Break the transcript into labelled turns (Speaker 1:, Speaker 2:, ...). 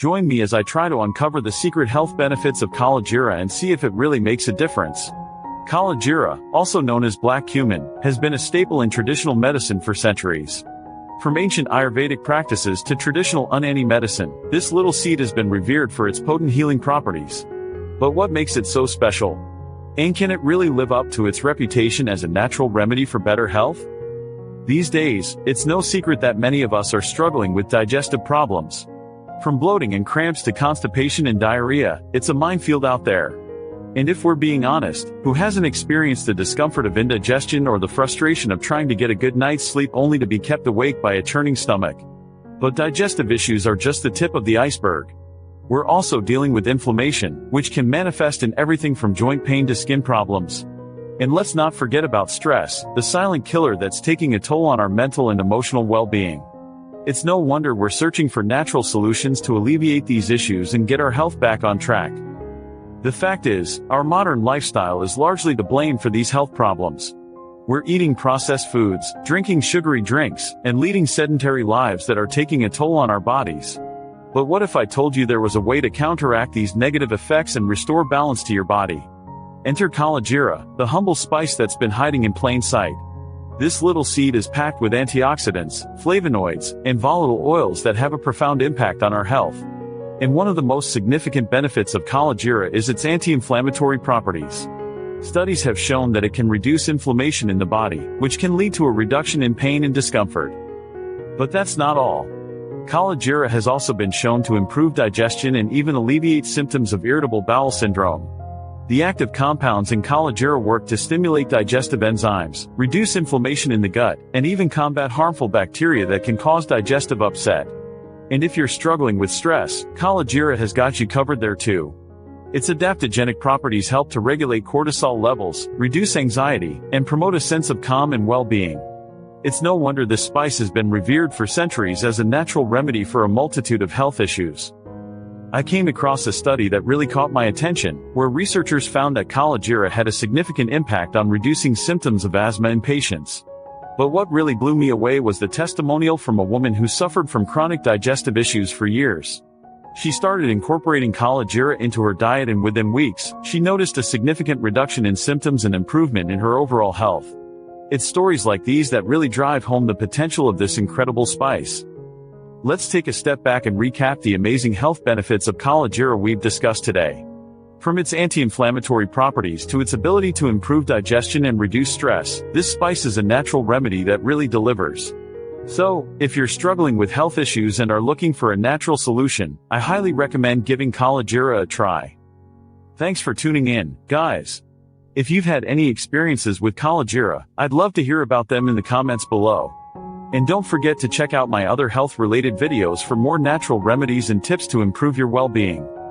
Speaker 1: Join me as I try to uncover the secret health benefits of Kala Jeera and see if it really makes a difference. Kala Jeera, also known as black cumin, has been a staple in traditional medicine for centuries. From ancient Ayurvedic practices to traditional Unani medicine, this little seed has been revered for its potent healing properties. But what makes it so special? And can it really live up to its reputation as a natural remedy for better health? These days, it's no secret that many of us are struggling with digestive problems. From bloating and cramps to constipation and diarrhea, it's a minefield out there. And if we're being honest, who hasn't experienced the discomfort of indigestion or the frustration of trying to get a good night's sleep only to be kept awake by a churning stomach? But digestive issues are just the tip of the iceberg. We're also dealing with inflammation, which can manifest in everything from joint pain to skin problems. And let's not forget about stress, the silent killer that's taking a toll on our mental and emotional well-being. It's no wonder we're searching for natural solutions to alleviate these issues and get our health back on track. The fact is, our modern lifestyle is largely to blame for these health problems. We're eating processed foods, drinking sugary drinks, and leading sedentary lives that are taking a toll on our bodies. But what if I told you there was a way to counteract these negative effects and restore balance to your body? Enter Kala Jeera, the humble spice that's been hiding in plain sight. This little seed is packed with antioxidants, flavonoids, and volatile oils that have a profound impact on our health. And one of the most significant benefits of Kala Jeera is its anti-inflammatory properties. Studies have shown that it can reduce inflammation in the body, which can lead to a reduction in pain and discomfort. But that's not all. Kala Jeera has also been shown to improve digestion and even alleviate symptoms of irritable bowel syndrome. The active compounds in Kala Jeera work to stimulate digestive enzymes, reduce inflammation in the gut, and even combat harmful bacteria that can cause digestive upset. And if you're struggling with stress, Kala Jeera has got you covered there too. Its adaptogenic properties help to regulate cortisol levels, reduce anxiety, and promote a sense of calm and well-being. It's no wonder this spice has been revered for centuries as a natural remedy for a multitude of health issues. I came across a study that really caught my attention, where researchers found that Kala Jeera had a significant impact on reducing symptoms of asthma in patients. But what really blew me away was the testimonial from a woman who suffered from chronic digestive issues for years. She started incorporating Kala Jeera into her diet, and within weeks, she noticed a significant reduction in symptoms and improvement in her overall health. It's stories like these that really drive home the potential of this incredible spice. Let's take a step back and recap the amazing health benefits of Kala Jeera we've discussed today. From its anti-inflammatory properties to its ability to improve digestion and reduce stress, this spice is a natural remedy that really delivers. So, if you're struggling with health issues and are looking for a natural solution, I highly recommend giving Kala Jeera a try. Thanks for tuning in, guys. If you've had any experiences with Kala Jeera, I'd love to hear about them in the comments below. And don't forget to check out my other health-related videos for more natural remedies and tips to improve your well-being.